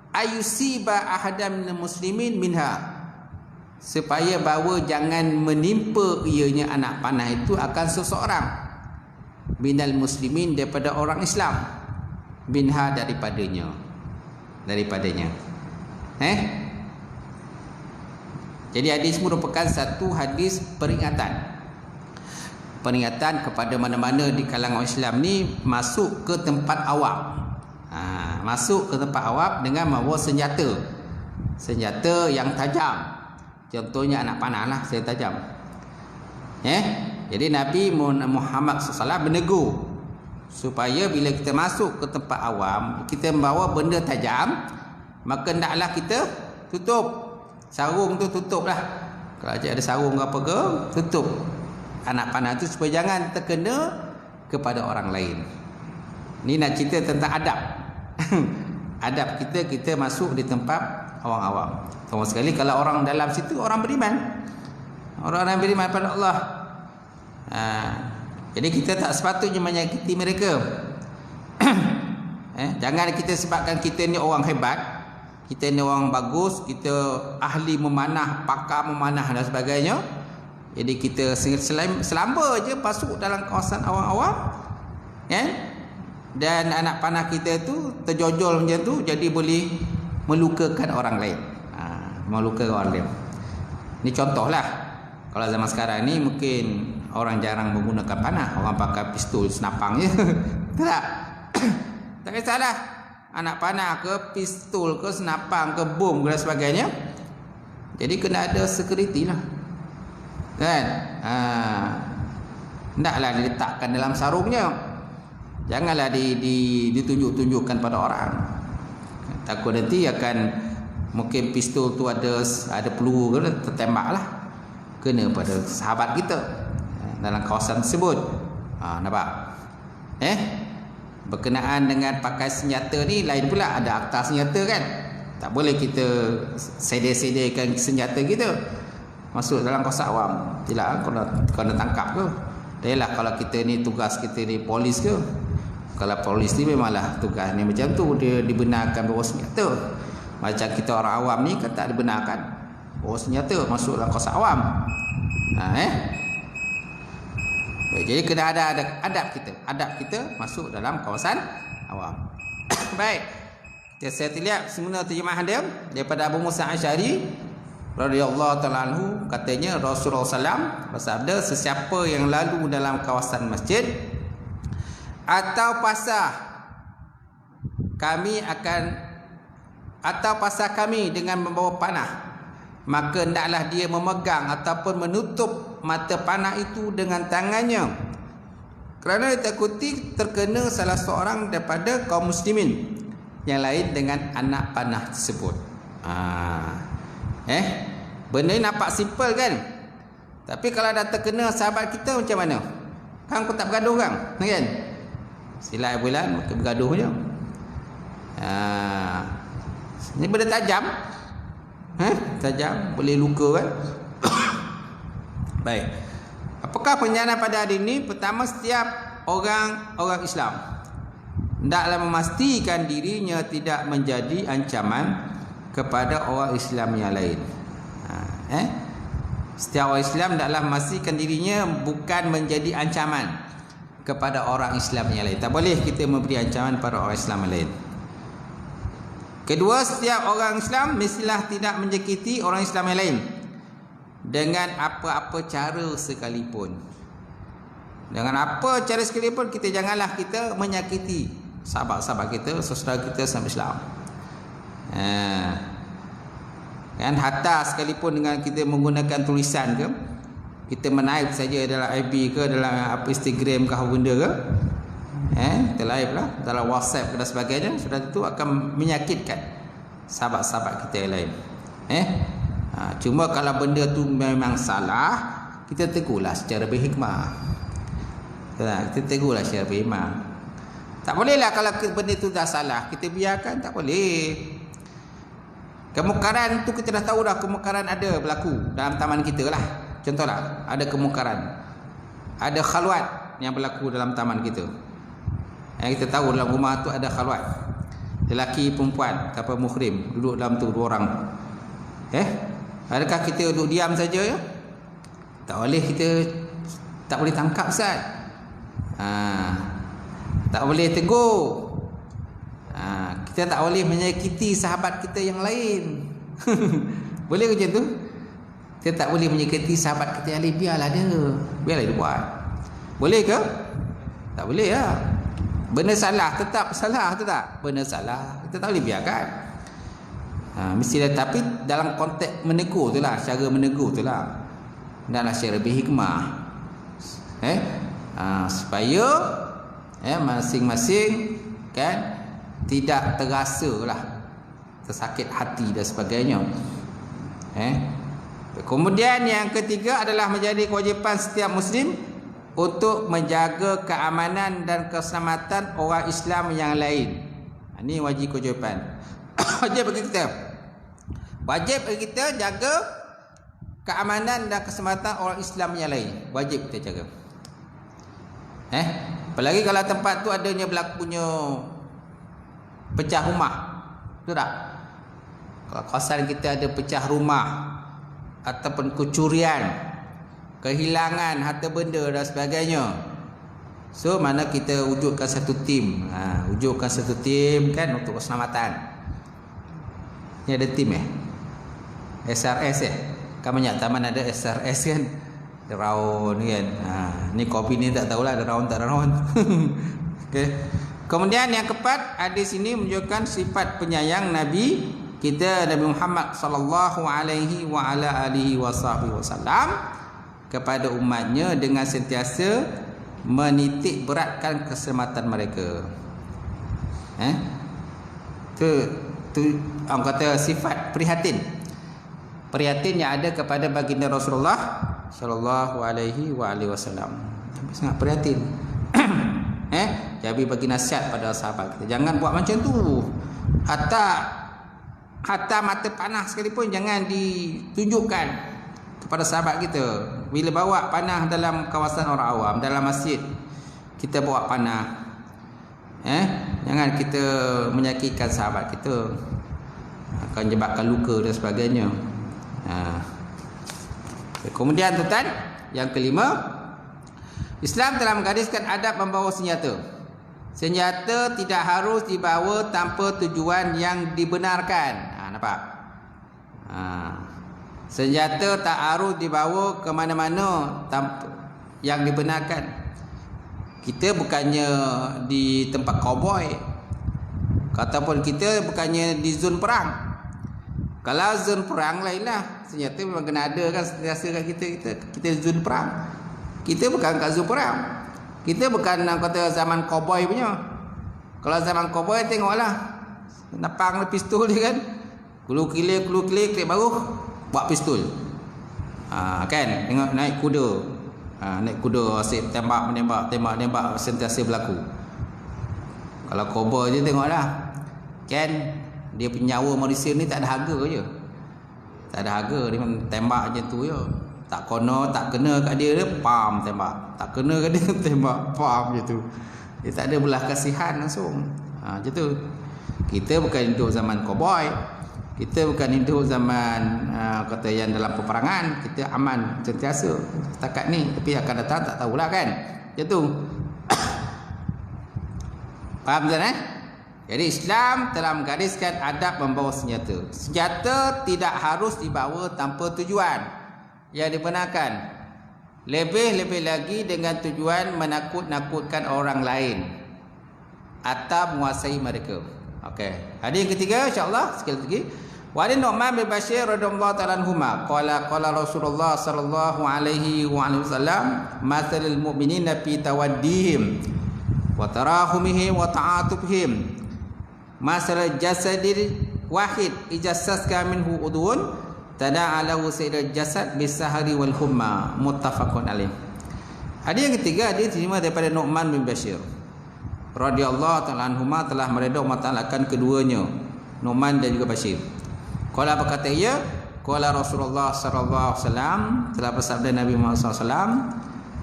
Ayusiba ahadam minal muslimin minha, supaya bahawa jangan menimpa ianya anak panah itu akan seseorang minal muslimin, daripada orang Islam, minha, daripadanya. Jadi hadis merupakan satu hadis peringatan kepada mana-mana di kalangan Islam ni masuk ke tempat awam. Masuk ke tempat awam dengan membawa senjata yang tajam. Contohnya anak panah lah, senjata tajam. Jadi Nabi Muhammad SAW menegur supaya bila kita masuk ke tempat awam, kita membawa benda tajam, maka hendaklah kita tutup sarung tu, tutuplah. Kalau ada sarung apa ke, tutup anak panah tu supaya jangan terkena kepada orang lain. Ni nak cerita tentang adab. Adab kita masuk di tempat awam-awam. Sama sekali kalau orang dalam situ orang beriman, orang beriman pada Allah. Jadi kita tak sepatutnya menyakiti mereka. Jangan kita sebabkan kita ni orang hebat, kita ni orang bagus, kita ahli memanah, pakar memanah dan sebagainya, Jadi kita selamba je masuk dalam kawasan awam-awam, kan? Dan anak panah kita tu terjojol macam tu, jadi boleh melukakan orang lain. Melukakan orang lain. Ini contohlah. Kalau zaman sekarang ni mungkin orang jarang menggunakan panah, orang pakai pistol senapang je. Tak? Tak kisahlah. Anak panah ke, pistol ke, senapang ke, bom ke dan sebagainya. Jadi kena ada security lah. Kan? Hendaklah diletakkan dalam sarungnya. Janganlah ditunjuk-tunjukkan pada orang. Takut nanti akan mungkin pistol tu ada peluru ke, tertembaklah. Kena pada sahabat kita dalam kawasan tersebut. Nampak? Berkenaan dengan pakai senjata ni lain pula, ada akta senjata kan. Tak boleh kita sedih-sedihkan senjata kita masuk dalam kawasan awam. Tidak, kena tangkap ke. Dahlah kalau kita ni tugas kita ni polis ke. Kalau polis ni memanglah tugas ni macam tu, dia dibenarkan bawa senjata. Macam kita orang awam ni kan tak dibenarkan bawa senjata masuk dalam kawasan awam. Baik, jadi kena ada adab kita. Adab kita masuk dalam kawasan awam. Baik. Saya lihat semula terjemahan dia daripada Abu Musa Asy'ari radhiyallahu ta'ala anhu, katanya Rasulullah SAW bersabda, sesiapa yang lalu dalam kawasan masjid atau pasar kami dengan membawa panah, maka hendaklah dia memegang ataupun menutup mata panah itu dengan tangannya, kerana ditakuti terkena salah seorang daripada kaum muslimin yang lain dengan anak panah tersebut. Benda ni nampak simple kan? Tapi kalau dah terkena sahabat kita macam mana? Kan aku tak bergaduh kan? Silap bulan maka bergaduh je. Ini benda tajam. Tajam, boleh luka kan? Baik. Apakah penjelasan pada hari ini? Pertama, setiap orang Islam hendaklah memastikan dirinya tidak menjadi ancaman kepada orang Islam yang lain. Setiap orang Islam hendaklah memastikan dirinya bukan menjadi ancaman kepada orang Islam yang lain. Tak boleh kita memberi ancaman pada orang Islam yang lain. Kedua, setiap orang Islam mestilah tidak menyakiti orang Islam yang lain dengan apa-apa cara sekalipun. Dengan apa cara sekalipun, kita janganlah kita menyakiti sahabat-sahabat kita, saudara kita sama Islam. Kan, hatta sekalipun dengan kita menggunakan tulisan ke, kita menaip saja dalam FB ke, dalam Instagram ke, apa benda ke, kita live lah dalam WhatsApp dan sebagainya, sudah itu akan menyakitkan sahabat-sahabat kita yang lain. Cuma kalau benda tu memang salah, kita tegurlah secara berhikmah. Kita tegurlah secara berhikmah. Tak bolehlah kalau benda tu dah salah kita biarkan, tak boleh. Kemungkaran tu kita dah tahu dah, kemungkaran ada berlaku dalam taman kita lah. Contohlah, ada kemungkaran, ada khalwat yang berlaku dalam taman kita. Yang kita tahu dalam rumah tu ada khalwat, lelaki perempuan tanpa muhrim duduk dalam tu 2 orang. Adakah kita duduk diam saja ya? Tak boleh, kita tak boleh tangkap Ustaz. Tak boleh tegur. Kita tak boleh menyakiti sahabat kita yang lain. Boleh ke macam tu? Kita tak boleh menyakiti sahabat kita yang lain. Biarlah dia buat. Boleh ke? Tak boleh ya. Benda salah tetap salah, betul tak? Benda salah kita tak boleh biarkan. Mestilah, tapi dalam konteks menegur tu lah, cara menegur tu lah, hendaklah secara berhikmah, supaya masing-masing kan tidak terasa lah tersakit hati dan sebagainya. Kemudian yang ketiga adalah menjadi kewajipan setiap muslim untuk menjaga keamanan dan keselamatan orang Islam yang lain. Ini wajib kewajipan. Wajib bagi kita jaga keamanan dan keselamatan orang Islam yang lain. Wajib kita jaga. Apalagi kalau tempat tu adanya berlakunya pecah rumah. Betul tak? Kalau kawasan kita ada pecah rumah ataupun kecurian, kehilangan harta benda dan sebagainya. So mana kita wujudkan satu tim, wujudkan satu tim kan untuk keselamatan. Ni ada tim SRS kan banyak taman ada SRS kan, round kan. Ni kopi ni tak tahulah ada round tak ada round. Okay. Kemudian yang keempat, hadis ini menunjukkan sifat penyayang Nabi kita Nabi Muhammad sallallahu alaihi wa ala alihi wasallam kepada umatnya dengan sentiasa menitik beratkan keselamatan mereka. Tu orang kata sifat prihatin. Prihatin yang ada kepada baginda Rasulullah sallallahu alaihi wa alihi wasallam. Sangat prihatin. Jadi bagi nasihat pada sahabat kita, jangan buat macam tu. Hatta mata panah sekalipun jangan ditunjukkan kepada sahabat kita. Bila bawa panah dalam kawasan orang awam, dalam masjid, kita bawa panah, jangan kita menyakitkan sahabat kita, akan menyebabkan luka dan sebagainya. Kemudian tuan, yang kelima, Islam telah menggariskan adab membawa senjata. Senjata tidak harus dibawa tanpa tujuan yang dibenarkan. Nampak? Senjata tak harus dibawa ke mana-mana tanpa yang dibenarkan. Kita bukannya di tempat cowboy, ataupun kita bukannya di zon perang. Kalau zon perang lainlah, senjata memang kena ada kan, sentiasa kan kita zon perang. Kita bukan kat zon perang. Kita bukan nak kata zaman cowboy punya. Kalau zaman cowboy tengoklah, napang pistol dia kan, klik baru buat pistol. Kan tengok naik kuda. Naik kuda asyik tembak sentiasa berlaku. Kalau cowboy je tengoklah, kan dia punya nyawa manusia ni tak ada harga je. Tak ada harga, dia tembak je tu je. Tak kena kat dia pam tembak. Tak kena kat dia tembak pam je tu. Dia tak ada belah kasihan langsung. Macam tu. Kita bukan hidup zaman cowboy. Kita bukan hidup zaman kata yang dalam peperangan. Kita aman sentiasa setakat ni. Tapi akan datang tak tahulah kan. Macam tu. Faham tuan Jadi Islam telah menggariskan adab membawa senjata. Senjata tidak harus dibawa tanpa tujuan yang dibenarkan. Lebih-lebih lagi dengan tujuan menakut-nakutkan orang lain atau menguasai mereka. Okey. Hadis yang ketiga insya-Allah sekali lagi. Wa an Nu'man bin Bashir radhiyallahu ta'ala anhuma qala Rasulullah sallallahu alaihi wasallam mathalul mu'minina fi tawaddihim wa tarahumihim wa ta'atufihim masalul jasadil wahid ijassaska minhu udun tada'alahu sayyidul jasad bisahari wal humma muttafaqun alaih. Hadis yang ketiga diterima daripada Nu'man bin Bashir radhiyallahu ta'ala anhuma telah meredha mengatakan keduanya, Nu'man dan juga Bashir. Qala berkata ia, qala Rasulullah sallallahu alaihi wasallam, telah bersabda Nabi Muhammad sallallahu alaihi wasallam,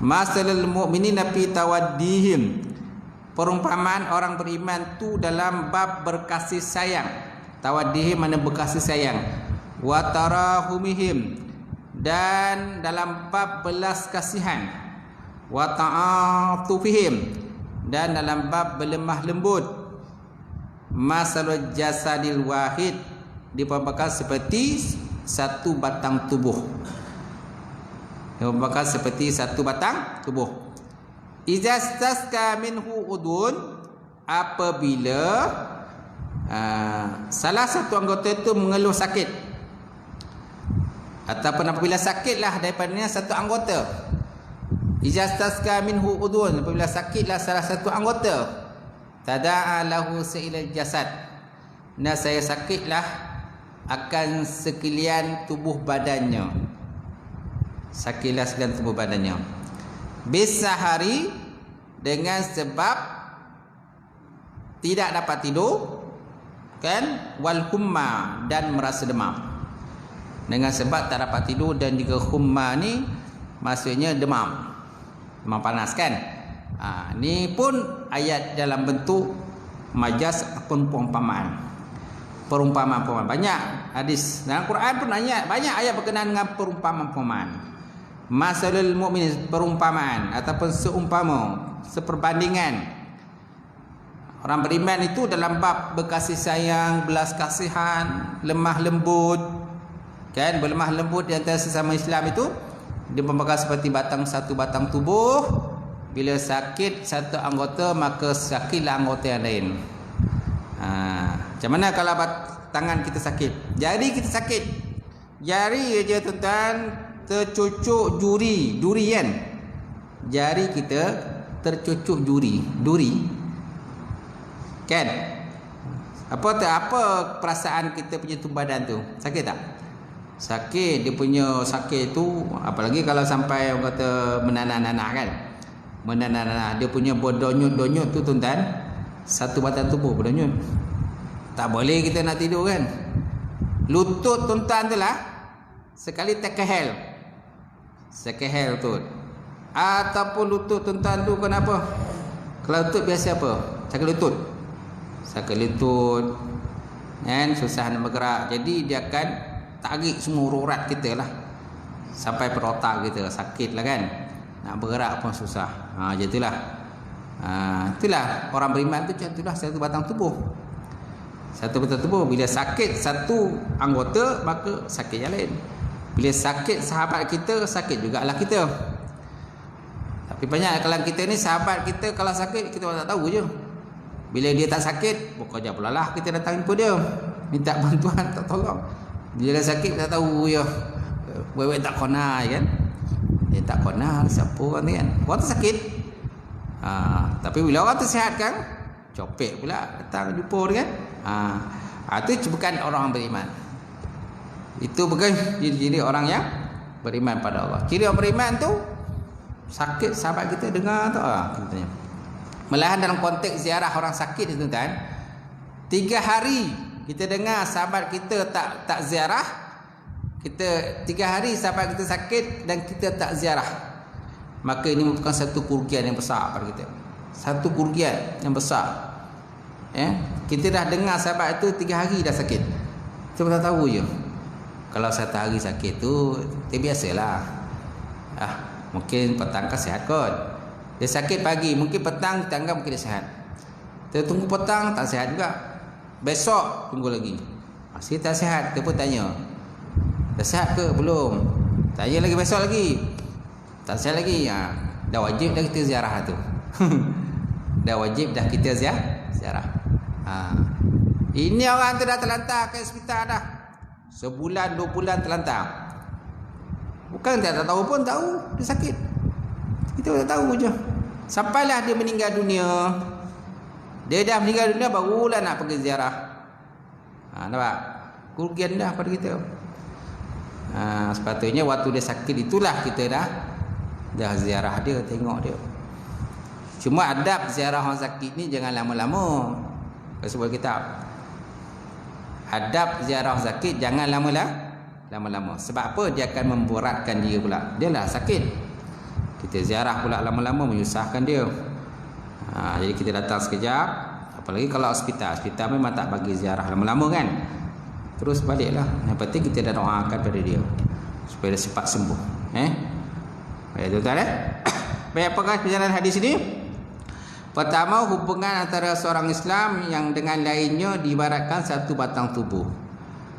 masalul mu'minina fi tawaddihim, perumpamaan orang beriman tu dalam bab berkasih sayang. Tawaddihim mana berkasih sayang. Wa tarahumihim, dan dalam bab belas kasihan. Wa ta'atufihim, dan dalam bab berlemah lembut. Masalul jasadil wahid, diperbakar seperti satu batang tubuh. Diperbakar seperti satu batang tubuh. Izastaska minhu udun, apabila salah satu anggota itu mengeluh sakit, ataupun apabila sakitlah daripadanya satu anggota. Izastaska minhu udun, apabila sakitlah salah satu anggota, tada'a lahu sa'ilal jasad, nah saya sakitlah akan sekalian tubuh badannya. Sakitlah sekalian tubuh badannya. Bisahari, dengan sebab tidak dapat tidur, kan, wal humma, dan merasa demam. Dengan sebab tak dapat tidur dan juga humma ni maksudnya demam panas kan. Ni pun ayat dalam bentuk majas ataupun perumpamaan. Banyak hadis dalam Quran pun banyak ayat berkenaan dengan perumpamaan. Masalul mu'min, perumpamaan ataupun seumpama, seperbandingan. Orang beriman itu dalam bab berkasih sayang, belas kasihan, lemah lembut, kan, berlemah lembut di antara sesama Islam itu dia membakar seperti satu batang tubuh. Bila sakit satu anggota, maka sakitlah anggota yang lain. Macam mana kalau tangan kita sakit? Jari kita sakit, jari aja tuan-tuan tercucuk duri kan. Jari kita tercucuk duri kan. Apa perasaan kita punya badan tu? Sakit tak? Sakit. Dia punya sakit tu, apalagi kalau sampai orang kata menanah-nanah kan. Menanah-nanah, dia punya berdonyut-donyut tu tuan-tuan, satu batang tubuh berdonyut. Tak boleh kita nak tidur kan. Lutut tuan-tuan tu lah sekali terkehel tu. Ataupun lutut tuan-tuan tu kenapa? Kalau lutut biasa apa? Sakit lutut kan, susah nak bergerak. Jadi dia akan tarik semua urat kita lah sampai perotak kita, sakit lah kan. Nak bergerak pun susah. Macam itulah. Itulah orang beriman tu, macam itulah satu batang tubuh. Satu batang tubuh, bila sakit satu anggota, maka sakit yang lain. Bila sakit sahabat kita, sakit jugalah kita. Tapi banyak kalau kita ni, sahabat kita kalau sakit, kita tak tahu je. Bila dia tak sakit, pokoknya pula lah kita datang jumpa dia, minta bantuan, tak tolong. Bila dia sakit, tak tahu je. Wewe tak kona kan. Dia tak kona siapa orang ni kan. Orang tu sakit. Tapi bila orang tu sihat kan, copek pula datang jumpa dia kan. Itu bukan orang beriman. Itu bukan ciri orang yang beriman pada Allah. Ciri orang beriman tu, sakit sahabat kita dengar tu, katanya. Malahan dalam konteks ziarah orang sakit itu kan, 3 hari kita dengar sahabat kita tak ziarah, kita 3 hari sahabat kita sakit dan kita tak ziarah, maka ini merupakan satu kerugian yang besar pada kita. Satu kerugian yang besar. Kita dah dengar sahabat itu 3 hari dah sakit, kita tak tahu je. Kalau 1 hari sakit tu, biasalah. Mungkin petang kan sihat kot. Dia sakit pagi, mungkin petang kita anggap mungkin dia sihat. Kita tunggu petang tak sihat juga. Besok tunggu lagi, masih tak sihat. Kita pun tanya, dah sihat ke belum? Tanya lagi, besok lagi tak sihat lagi. Dah wajib dah kita ziarah tu. Dah wajib dah kita ziarah. Ini orang tu dah terlantar ke hospital dah, sebulan 2 bulan terlantar. Bukan tak tahu pun, tahu dia sakit, kita tak tahu je. Sampailah dia meninggal dunia. Dia dah meninggal dunia, barulah nak pergi ziarah. Nampak? Kerugian dah pada kita. Sepatutnya waktu dia sakit itulah kita dah ziarah dia, tengok dia. Cuma adab ziarah orang sakit ni jangan lama-lama. Sebuah kitab, adab ziarah orang sakit jangan lama-lama. Sebab apa? Dia akan memberatkan dia pula. Dia lah sakit, kita ziarah pula lama-lama, menyusahkan dia. Jadi kita datang sekejap. Apalagi kalau hospital memang tak bagi ziarah lama-lama kan. Terus baliklah. Yang penting kita dah doakan pada dia supaya dia cepat sembuh. Baik tuan-tuan. Baik, apakah perjalanan hadis ini? Pertama, hubungan antara seorang Islam yang dengan lainnya diibaratkan satu batang tubuh.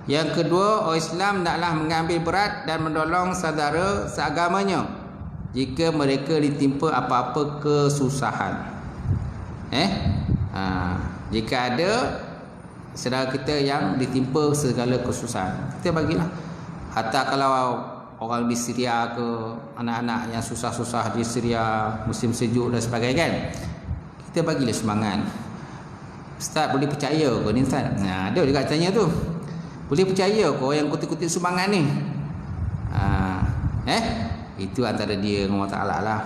Yang kedua, orang Islam hendaklah mengambil berat dan menolong saudara seagamanya jika mereka ditimpa apa-apa kesusahan. Jika ada saudara kita yang ditimpa segala kesusahan, kita bagilah. Hatta kalau orang di Syria ke, anak-anak yang susah-susah di Syria, musim sejuk dan sebagainya kan, kita bagilah semangat. Ustaz boleh percaya ke ni Ustaz? Ada juga tanya tu, boleh percaya ke yang kutip-kutip sumbangan ni? Itu antara dia dengan Allah Ta'ala lah,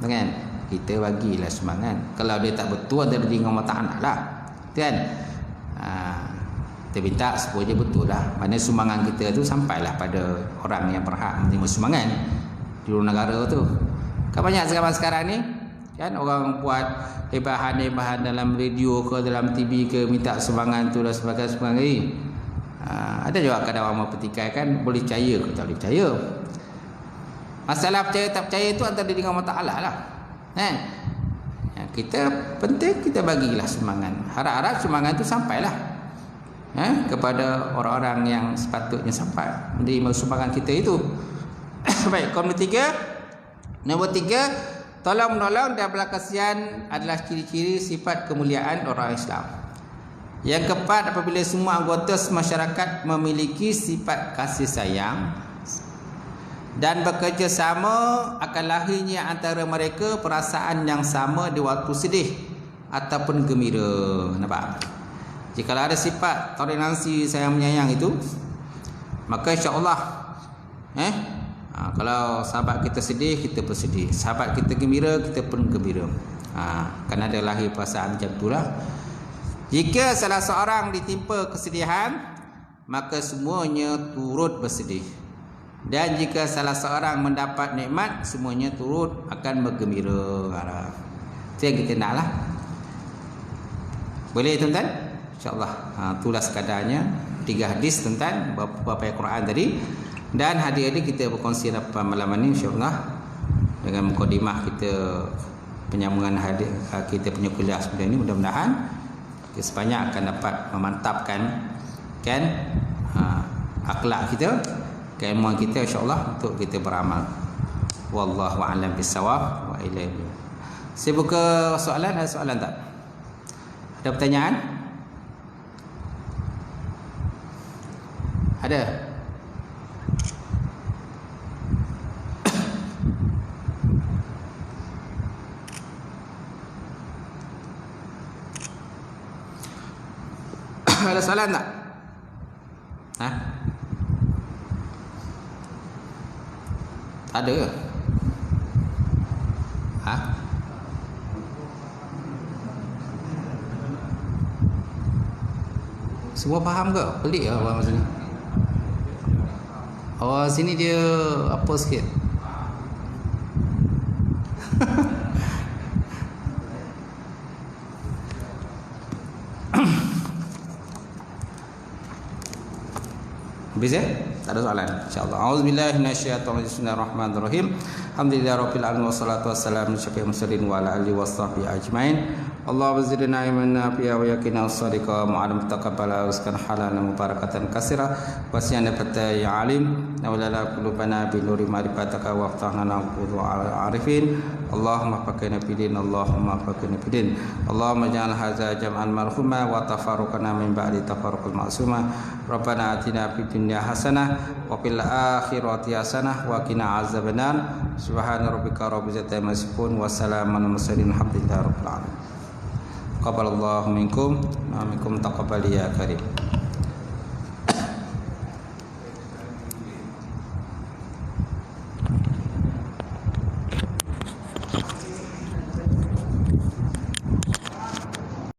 kan? Kita bagilah semangat. Kalau dia tak betul, antara dia dengan Allah Ta'ala lah, kan? Kita minta supaya betul lah. Mana sumbangan kita tu sampailah pada orang yang berhak menerima sumbangan di luar negara tu. Kan banyak sekarang ni kan, orang buat hebahan-hebahan dalam radio ke, dalam TV ke, minta sumbangan tu dan sebagainya. Ada juga kadang orang mau petikai kan, boleh percaya ke tak boleh percaya. Masalah percaya tak percaya itu antara diri dengan Allah Ta'ala lah. Kan? Kita penting kita bagilah sumbangan. Harap-harap sumbangan itu sampailah kepada orang-orang yang sepatutnya sampai menerima sumbangan kita itu. Baik, nombor tiga, tolong menolong dan belas kasihan adalah ciri-ciri sifat kemuliaan orang Islam. Yang keempat, apabila semua anggota masyarakat memiliki sifat kasih sayang dan bekerjasama, akan lahirnya antara mereka perasaan yang sama di waktu sedih ataupun gembira. Nampak? Jika ada sifat toleransi sayang menyayang itu, maka insya-Allah kalau sahabat kita sedih, kita pun sedih. Sahabat kita gembira, kita pun gembira. Kan ada lahir perasaan macam itulah. Jika salah seorang ditimpa kesedihan, maka semuanya turut bersedih. Dan jika salah seorang mendapat nikmat, semuanya turut akan bergembira. Itu yang kita naklah. Boleh tuan-tuan? InsyaAllah. Itulah sekadarnya 3 hadis tentang beberapa ayat Quran tadi. Dan hadir-hadir kita berkongsi malam ini insyaAllah dengan mukadimah kita, penyambungan hadir kita punya kuliah sebenarnya ini. Mudah-mudahan kita sebanyak akan dapat memantapkan akhlak kita, keilmuan kita insyaAllah untuk kita beramal. Wallahu a'lam bissawab wa ilaihi. Saya buka soalan. Ada soalan tak? Ada pertanyaan? Ada? Ada soalan tak? Ada ke? Semua faham ke? Pelik ke orang sini? Oh, sini dia apa sikit. Habis ya? Tak ada soalan insya-Allah. Auzubillahi minasyaitonir rajim. Bismillahirrahmanirrahim. Alhamdulillahirabbil alamin wassalatu wassalamu ala asyrofil mursalin wa ala alihi washabbihi ajmain. Allahumma zidna ilman nafi'a wa yaqina as-sadiqa ma'alam taqabbala rizqan halalan mubarakatan katsira wasiyana fatai alim nawlala qulubana bi nuri ma'rifataka wa aftahna naqulu arifin. Allahumma faqina fidin, Allahumma faqina fidin. Allahumma ja'al hadza jam'an marhuma wa tafarruqana min ba'di tafarruqil ma'suma. Rabbana atina fid dunya hasanah wa fil akhirati hasanah wa qina azabannar. Subhana rabbika rabbil izzati amma yasifun wa salamun alal mursalin walhamdulillahi rabbil alamin. Taqabbalallahu minkum wa minkum taqabbal ya karim.